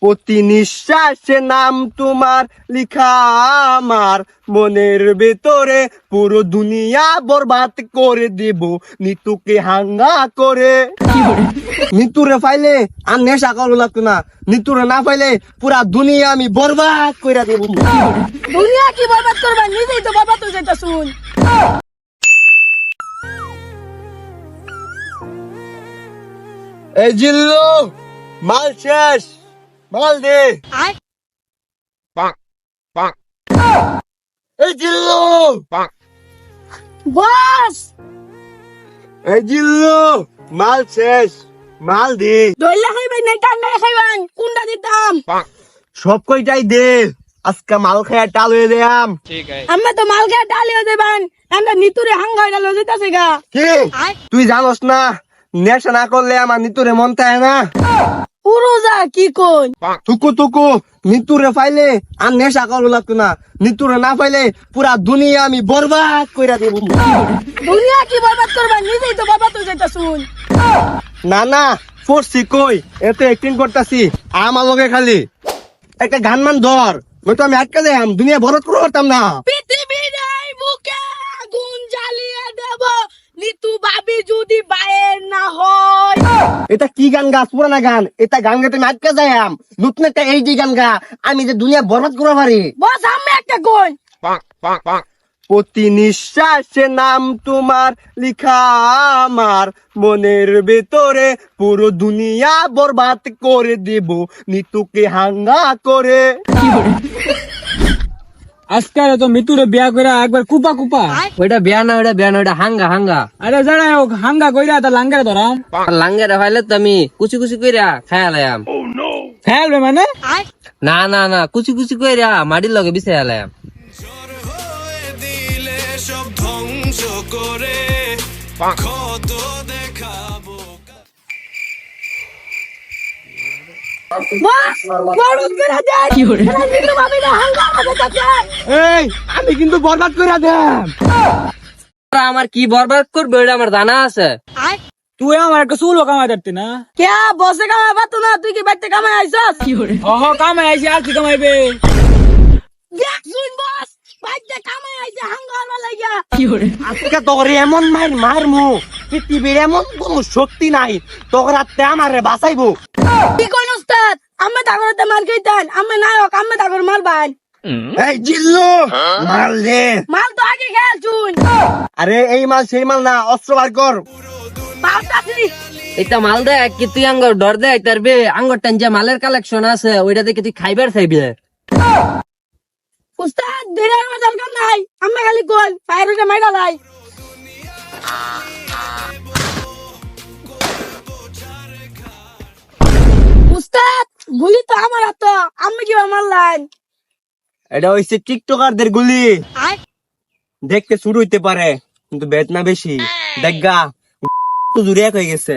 প্রতি নিঃশ্বাসে নাম তোমার লিখা আমার মনের ভেতরে, পুরো দুনিয়া বরবাদ করে দেব নিতুকে হাঙ্গা করে। নিতুরে পাইলে আর নেশা করা লাগতো না, নিতুরে না পাইলে পুরা দুনিয়া আমি বরবাদ করে দেব। দুনিয়া কি বরবাদ করবা, নিজেই তো বরবাদ হয়ে যাইতা শুন। এই জিল্লু, মাল শেষ, মাল দে। এই জিল্লু, বস এই জিল্লু, মাল শেষ, মাল দে। দইলা খাইবেন না টান্ডা খাইবেন, কোনটা দিতাম? সব কয়টাই দে, আজকে মাল খায়া টাল হয়ে দেয়াম। আমরা তো মালকে ডালিয়ে দেবেন, আমরা নিতুরে হাঙ্গাই ডালো যেতেছে গা। কি তুই জানোস না, নেশা না করলে আমার নিতুরে মন চায় না। পুরোজা কি কই? তুকু তুকু নিতুরে পাইলে আর নেশা করা লাগতো না, নিতুরে না পাইলে পুরা দুনিয়া আমি বরবাদ করে দেব। দুনিয়া কি বরবাদ করবা, নিজেই তো বরবাদ হয়ে যাইতা শুন। না না, পড়ছি কই, এতে অ্যাক্টিং করতাছি। আমার লগে খালি একটা গান মান ধর, নয়তো আমি আটকে যাইম, দুনিয়া বরবাদ করে পারতাম না। পৃথিবীর এই বুকে আগুন জ্বালিয়ে দেব, নিতু ভাবি যদি বাইর না হয়। এটা কি গান গাছ, পুরানা গান, এটা গান গাতে আমি আটকে যাইম। নতুন একটা এই যে গান গা, আমি যে দুনিয়া বরবাদ করে পারি। বস আমি একটা কই। প্রতি নিঃশ্বাসে নাম তোমার লিখা আমার মনের ভেতরে, পুরো দুনিয়া বরবাদ করে দেব নিতুকে হাঙ্গা করে। আজকাল তো মৃত্যুরে বিয়া কইরা একবার কুপা কুপা। ওইটা বিয়া না, ওইটা হাঙ্গা হাঙ্গা। আরে যারা হোক হাঙ্গা কইরা তা লাঙ্গারে ধরাম। লাঙ্গের হইলে তো আমি কুচি কুচি কইরা খায়ালাম। খেলবে মানে? না না না, কুচি কুচি কইরা মাটির লগে বিছায়ালাম। বস বরবাদ করে দেয় কি করে? নিতু ভাবি না হাঙ্গা আমাদের কাছে। এই আমি কিন্তু বরবাদ করে দেব। তোরা আমার কি বরবাদ করবে ওইটা আমার জানা আছে। তুই আমার একটা চুলও কামাই ধরতি না। কে বসে কামাই পাতো না, তুই কি বাইতে কামাই আইছস? কি করে? অহ কামাই আইছি, আর কি কামাইবে? দেখ শুন বস, বাইতে কামাই আইছে হাঙ্গা আলা লাগিয়া। কি করে? আজকে তোর এমন মারমু, পৃথিবীর এমন কোন শক্তি নাই তোর হাতে আমারে বাঁচাইবো। কি কোন উস্তাদ, আমরা তাগরতে মার খাইতান, আমরা নায়ক, আমরা তাগর মার ভাই। এই জিল্লু, মাল দে। মাল তো আগে খেল শুন। আরে এই মাল সেই মাল না, অস্ত্র বার কর। পাউতাছি এটা মাল দেখ কি তুই আঙ্গর ডর দেখ তার বে আঙ্গর টান মালের কালেকশন আছে ওইটা দেখে তুই খাইবার চাইবি। উস্তাদ ধীরে আমার দরকার নাই, আমরা খালি কই ফায়ার উঠে মাইরা লাই। উস্তাদ গুলি তো আমার হাত, আমি কি মারলাম? এটা হইছে টিকটকারদের গুলি, দেখতে শুরু হইতে পারে কিন্তু বেদনা বেশি। দেখগা তো জুড়ে এক হয়ে গেছে।